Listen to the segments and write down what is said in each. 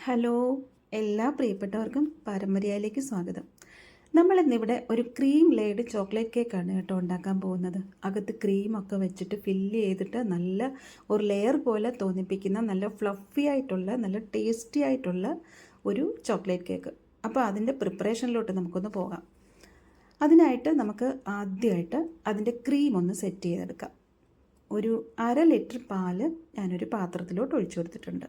Hello, എല്ലാ പ്രിയപ്പെട്ടവർക്കും പാരമ്പര്യയിലേക്ക് സ്വാഗതം. നമ്മളിന്നിവിടെ ഒരു ക്രീം ലെയ്ഡ് ചോക്ലേറ്റ് കേക്കാണ് കേട്ടോ ഉണ്ടാക്കാൻ പോകുന്നത്. അകത്ത് ക്രീമൊക്കെ വെച്ചിട്ട് ഫില്ല് ചെയ്തിട്ട് നല്ല ഒരു ലെയർ പോലെ തോന്നിപ്പിക്കുന്ന നല്ല ഫ്ലഫി ആയിട്ടുള്ള നല്ല ടേസ്റ്റി ആയിട്ടുള്ള ഒരു ചോക്ലേറ്റ് കേക്ക്. അപ്പോൾ അതിൻ്റെ പ്രിപ്പറേഷനിലോട്ട് നമുക്കൊന്ന് പോകാം. അതിനായിട്ട് നമുക്ക് ആദ്യമായിട്ട് അതിൻ്റെ ക്രീം ഒന്ന് സെറ്റ് ചെയ്തെടുക്കാം. ഒരു 1/2 ലിറ്റർ പാല് ഞാനൊരു പാത്രത്തിലോട്ട് ഒഴിച്ചു കൊടുത്തിട്ടുണ്ട്.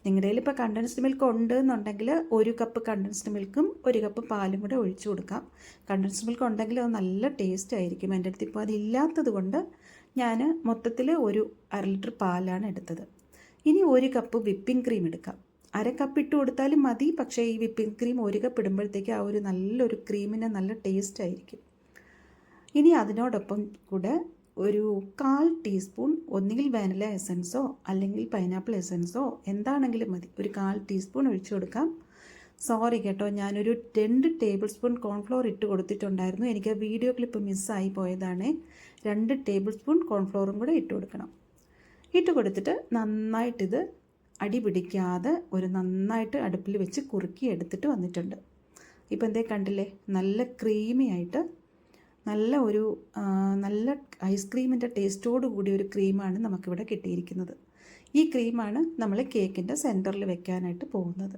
നിങ്ങളുടെ കയ്യിൽ ഇപ്പോൾ കണ്ടൻസ്ഡ് മിൽക്ക് ഉണ്ട് എന്നുണ്ടെങ്കിൽ 1 കപ്പ് കണ്ടൻസ്ഡ് മിൽക്കും 1 കപ്പ് പാലും കൂടെ ഒഴിച്ചു കൊടുക്കാം. കണ്ടൻസ്ഡ് മിൽക്ക് ഉണ്ടെങ്കിൽ അത് നല്ല ടേസ്റ്റ് ആയിരിക്കും. എൻ്റെ അടുത്ത് ഇപ്പോൾ അതില്ലാത്തത് കൊണ്ട് ഞാൻ മൊത്തത്തിൽ ഒരു 1/2 ലിറ്റർ പാലാണ് എടുത്തത്. ഇനി 1 കപ്പ് വിപ്പിംഗ് ക്രീം എടുക്കാം. 1/2 കപ്പ് ഇട്ട് കൊടുത്താലും മതി. പക്ഷേ ഈ വിപ്പിംഗ് ക്രീം 1 കപ്പ് ഇടുമ്പോഴത്തേക്ക് ആ ഒരു നല്ലൊരു ക്രീമിന് നല്ല ടേസ്റ്റ് ആയിരിക്കും. ഇനി അതിനോടൊപ്പം കൂടെ ഒരു 1/4 ടീസ്പൂൺ ഒന്നുകിൽ വാനില എസൻസോ അല്ലെങ്കിൽ പൈനാപ്പിൾ എസൻസോ എന്താണെങ്കിലും മതി. ഒരു 1/4 ടീസ്പൂൺ ഒഴിച്ചു കൊടുക്കാം. സോറി കേട്ടോ, ഞാനൊരു 2 ടേബിൾ സ്പൂൺ കോൺഫ്ലോർ ഇട്ട് കൊടുത്തിട്ടുണ്ടായിരുന്നു. എനിക്ക് ആ വീഡിയോ ക്ലിപ്പ് മിസ്സായി പോയതാണ്. 2 ടേബിൾ സ്പൂൺ കോൺഫ്ലോറും കൂടെ ഇട്ട് കൊടുക്കണം. ഇട്ട് കൊടുത്തിട്ട് നന്നായിട്ടിത് അടി പിടിക്കാതെ നന്നായിട്ട് അടുപ്പിൽ വെച്ച് കുറുക്കി എടുത്തിട്ട് വന്നിട്ടുണ്ട്. ഇപ്പോൾ എന്തേ കണ്ടില്ലേ, നല്ല ക്രീമി ആയിട്ട് നല്ല ഐസ്ക്രീമിൻ്റെ ടേസ്റ്റോട് കൂടിയ ഒരു ക്രീമാണ് നമുക്കിവിടെ കിട്ടിയിരിക്കുന്നത്. ഈ ക്രീമാണ് നമ്മൾ കേക്കിൻ്റെ സെൻറ്ററിൽ വെക്കാനായിട്ട് പോകുന്നത്.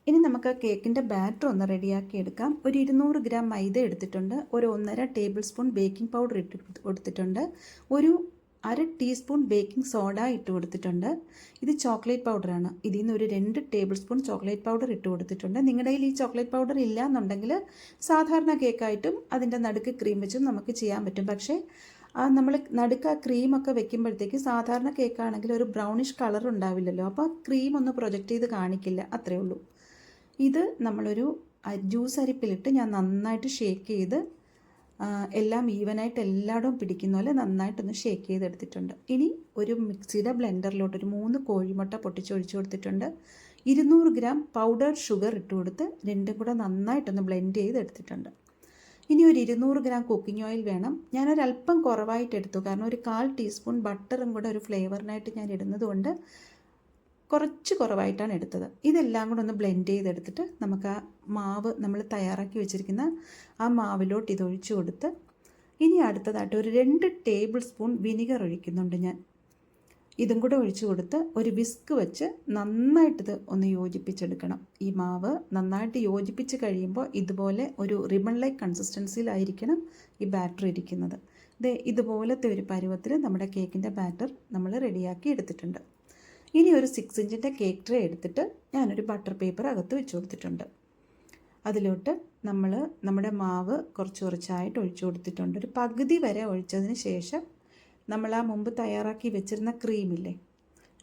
ഇനി നമുക്ക് കേക്കിൻ്റെ ബാറ്റർ ഒന്ന് റെഡിയാക്കി എടുക്കാം. ഒരു 200 ഗ്രാം മൈദ എടുത്തിട്ടുണ്ട്. ഒരു 1.5 ടേബിൾ സ്പൂൺ ബേക്കിംഗ് പൗഡർ ഇട്ട് കൊടുത്തിട്ടുണ്ട്. ഒരു 1/2 ടീസ്പൂൺ ബേക്കിംഗ് സോഡ ഇട്ട് കൊടുത്തിട്ടുണ്ട്. ഇത് ചോക്ലേറ്റ് പൗഡറാണ്. ഇതിൽ നിന്ന് ഒരു 2 ടേബിൾ സ്പൂൺ ചോക്ലേറ്റ് പൗഡർ ഇട്ട് കൊടുത്തിട്ടുണ്ട്. നിങ്ങളുടെ കയ്യിൽ ഈ ചോക്ലേറ്റ് പൗഡർ ഇല്ല എന്നുണ്ടെങ്കിൽ സാധാരണ കേക്കായിട്ടും അതിൻ്റെ നടുക്ക് ക്രീം വെച്ചും നമുക്ക് ചെയ്യാൻ പറ്റും. പക്ഷേ നമ്മൾ നടുക്ക് ആ ക്രീമൊക്കെ വെക്കുമ്പോഴത്തേക്ക് സാധാരണ കേക്കാണെങ്കിൽ ഒരു ബ്രൗണിഷ് കളർ ഉണ്ടാവില്ലല്ലോ. അപ്പോൾ ക്രീം ഒന്ന് പ്രൊജക്റ്റ് ചെയ്ത് കാണിക്കില്ല, അത്രയേ ഉള്ളൂ. ഇത് നമ്മളൊരു ജ്യൂസ് അരിപ്പിലിട്ട് ഞാൻ നന്നായിട്ട് ഷേക്ക് ചെയ്ത് എല്ലാം ഈവനായിട്ട് എല്ലായിടവും പിടിക്കുന്ന പോലെ നന്നായിട്ടൊന്ന് ഷേക്ക് ചെയ്തെടുത്തിട്ടുണ്ട്. ഇനി ഒരു മിക്സിയുടെ ബ്ലെൻഡറിലോട്ട് ഒരു 3 കോഴിമുട്ട പൊട്ടിച്ചൊഴിച്ചു കൊടുത്തിട്ടുണ്ട്. 200 ഗ്രാം പൗഡർഡ് ഷുഗർ ഇട്ട് കൊടുത്ത് രണ്ടും കൂടെ നന്നായിട്ടൊന്ന് ബ്ലെൻഡ് ചെയ്തെടുത്തിട്ടുണ്ട്. ഇനി ഒരു 200 ഗ്രാം കുക്കിംഗ് ഓയിൽ വേണം. ഞാനൊരല്പം കുറവായിട്ട് എടുത്തു, കാരണം ഒരു 1/4 ടീസ്പൂൺ ബട്ടറും കൂടെ ഒരു ഫ്ലേവറിനായിട്ട് ഞാൻ ഇടുന്നത് കൊണ്ട് കുറച്ച് കുറവായിട്ടാണ് എടുത്തത്. ഇതെല്ലാം കൂടെ ഒന്ന് ബ്ലെൻഡ് ചെയ്തെടുത്തിട്ട് നമുക്ക് ആ മാവ് നമ്മൾ തയ്യാറാക്കി വെച്ചിരിക്കുന്ന ആ മാവിലോട്ട് ഇതൊഴിച്ചു കൊടുത്ത് ഇനി അടുത്തതായിട്ട് ഒരു 2 ടേബിൾ സ്പൂൺ വിനിഗർ ഒഴിക്കുന്നുണ്ട് ഞാൻ. ഇതും കൂടെ ഒഴിച്ചു കൊടുത്ത് ഒരു വിസ്ക് വെച്ച് നന്നായിട്ടിത് ഒന്ന് യോജിപ്പിച്ചെടുക്കണം. ഈ മാവ് നന്നായിട്ട് യോജിപ്പിച്ച് കഴിയുമ്പോൾ ഇതുപോലെ ഒരു റിബൺ ലൈക്ക് കൺസിസ്റ്റൻസിയിലായിരിക്കണം ഈ ബാറ്റർ ഇരിക്കുന്നത്. ഇതുപോലത്തെ ഒരു പരുവത്തിൽ നമ്മുടെ കേക്കിൻ്റെ ബാറ്റർ നമ്മൾ റെഡിയാക്കി എടുത്തിട്ടുണ്ട്. ഇനി ഒരു 6 ഇഞ്ചിൻ്റെ കേക്ക് ട്രേ എടുത്തിട്ട് ഞാനൊരു ബട്ടർ പേപ്പർ അകത്ത് വെച്ച് കൊടുത്തിട്ടുണ്ട്. അതിലോട്ട് നമ്മുടെ മാവ് കുറച്ചായിട്ട് ഒഴിച്ചു കൊടുത്തിട്ടുണ്ട്. ഒരു പകുതി വരെ ഒഴിച്ചതിന് ശേഷം നമ്മൾ ആ മുമ്പ് തയ്യാറാക്കി വെച്ചിരുന്ന ക്രീമില്ലേ,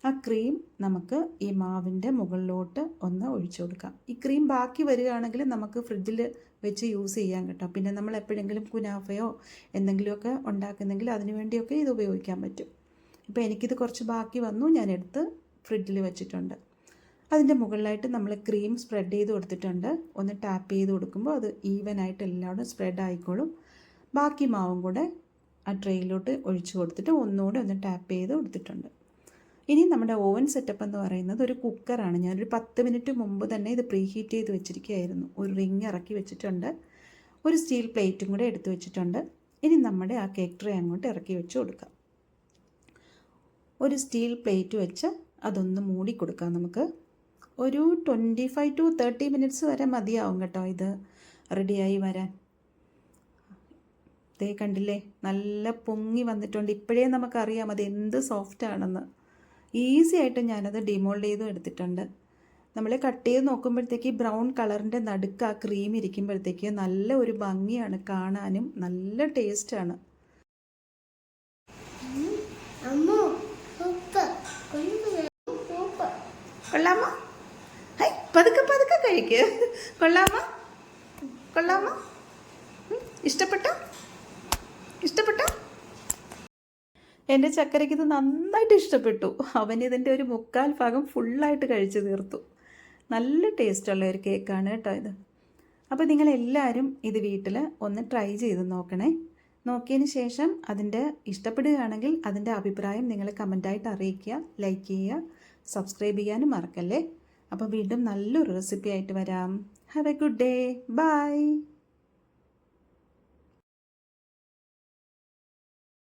ആ ക്രീം നമുക്ക് ഈ മാവിൻ്റെ മുകളിലോട്ട് ഒന്ന് ഒഴിച്ചു കൊടുക്കാം. ഈ ക്രീം ബാക്കി വരികയാണെങ്കിൽ നമുക്ക് ഫ്രിഡ്ജിൽ വെച്ച് യൂസ് ചെയ്യാൻ കേട്ടോ. പിന്നെ നമ്മൾ എപ്പോഴെങ്കിലും കുനാഫയോ എന്തെങ്കിലുമൊക്കെ ഉണ്ടാക്കുന്നെങ്കിൽ അതിനു വേണ്ടിയൊക്കെ ഇത് ഉപയോഗിക്കാൻ പറ്റും. ഇപ്പോൾ എനിക്കിത് കുറച്ച് ബാക്കി വന്നു, ഞാൻ എടുത്ത് ഫ്രിഡ്ജിൽ വെച്ചിട്ടുണ്ട്. അതിൻ്റെ മുകളിലായിട്ട് നമ്മൾ ക്രീം സ്പ്രെഡ് ചെയ്ത് കൊടുത്തിട്ടുണ്ട്. ഒന്ന് ടാപ്പ് ചെയ്ത് കൊടുക്കുമ്പോൾ അത് ഈവനായിട്ട് എല്ലാവരും സ്പ്രെഡ് ആയിക്കോളും. ബാക്കി മാവും കൂടെ ആ ട്രെയിലോട്ട് ഒഴിച്ചു കൊടുത്തിട്ട് ഒന്നുകൂടെ ഒന്ന് ടാപ്പ് ചെയ്ത് കൊടുത്തിട്ടുണ്ട്. ഇനി നമ്മുടെ ഓവൻ സെറ്റപ്പ് എന്ന് പറയുന്നത് ഒരു കുക്കറാണ്. ഞാനൊരു 10 മിനിറ്റ് മുമ്പ് തന്നെ ഇത് പ്രീ ഹീറ്റ് ചെയ്ത് വെച്ചിരിക്കുകയായിരുന്നു. ഒരു റിങ് ഇറക്കി വെച്ചിട്ടുണ്ട്. ഒരു സ്റ്റീൽ പ്ലേറ്റും കൂടെ എടുത്ത് വെച്ചിട്ടുണ്ട്. ഇനി നമ്മുടെ ആ കേക്ക് ട്രേ അങ്ങോട്ട് ഇറക്കി വെച്ച് കൊടുക്കാം. ഒരു സ്റ്റീൽ പ്ലേറ്റ് വെച്ച് അതൊന്ന് മൂടി കൊടുക്കാം. നമുക്ക് ഒരു 25 to 30 മിനിറ്റ്സ് വരെ മതിയാവും കേട്ടോ ഇത് റെഡിയായി വരാൻ. ദേ കണ്ടില്ലേ, നല്ല പൊങ്ങി വന്നിട്ടുണ്ട്. ഇപ്പോഴേ നമുക്കറിയാം അത് എന്ത് സോഫ്റ്റ് ആണെന്ന്. ഈസി ആയിട്ട് ഞാനത് ഡിമോൾഡ് ചെയ്തും എടുത്തിട്ടുണ്ട്. നമ്മൾ കട്ട് ചെയ്ത് നോക്കുമ്പോഴത്തേക്ക് ബ്രൗൺ കളറിൻ്റെ നടുക്ക് ആ ക്രീം ഇരിക്കുമ്പോഴത്തേക്ക് നല്ല ഒരു ഭംഗിയാണ് കാണാനും, നല്ല ടേസ്റ്റാണ്. കൊള്ളാമോ? ഹൈ, പതുക്കെ കഴിക്ക്. കൊള്ളാമോ? ഇഷ്ടപ്പെട്ടോ? എൻ്റെ ചക്കരയ്ക്ക് ഇത് നന്നായിട്ട് ഇഷ്ടപ്പെട്ടു. അവനിതിൻ്റെ ഒരു 3/4 ഭാഗം ഫുള്ളായിട്ട് കഴിച്ച് തീർത്തു. നല്ല ടേസ്റ്റുള്ള ഒരു കേക്കാണ് കേട്ടോ ഇത്. അപ്പോൾ നിങ്ങളെല്ലാവരും ഇത് വീട്ടിൽ ഒന്ന് ട്രൈ ചെയ്ത് നോക്കണേ. നോക്കിയതിന് ശേഷം അതിൻ്റെ ഇഷ്ടപ്പെടുകയാണെങ്കിൽ അതിൻ്റെ അഭിപ്രായം നിങ്ങൾ കമൻറ്റായിട്ട് അറിയിക്കുക, ലൈക്ക് ചെയ്യുക. സബ്സ്ക്രൈബ് ചെയ്യാനും മറക്കല്ലേ. അപ്പോൾ വീണ്ടും നല്ലൊരു റെസിപ്പി ആയിട്ട് വരാം. Have a good day. By.